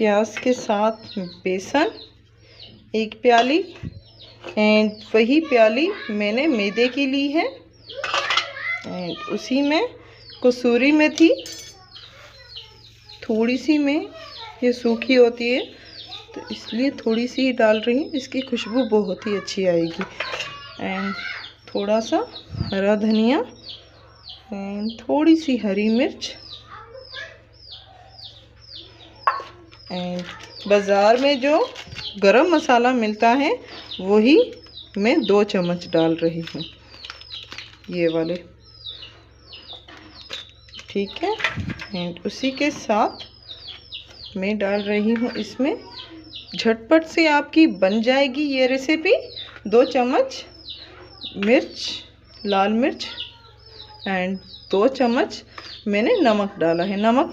प्याज के साथ बेसन 1 प्याली, एंड वही प्याली मैंने मैदे की ली है। एंड उसी में कसूरी मेथी थोड़ी सी, में ये सूखी होती है तो इसलिए थोड़ी सी डाल रही हूँ, इसकी खुशबू बहुत ही अच्छी आएगी। एंड थोड़ा सा हरा धनिया एंड थोड़ी सी हरी मिर्च। एंड बाज़ार में जो गरम मसाला मिलता है वही मैं 2 चम्मच डाल रही हूँ, ये वाले, ठीक है। एंड उसी के साथ मैं डाल रही हूँ इसमें, झटपट से आपकी बन जाएगी ये रेसिपी, 2 चम्मच मिर्च, लाल मिर्च एंड 2 चम्मच मैंने नमक डाला है। नमक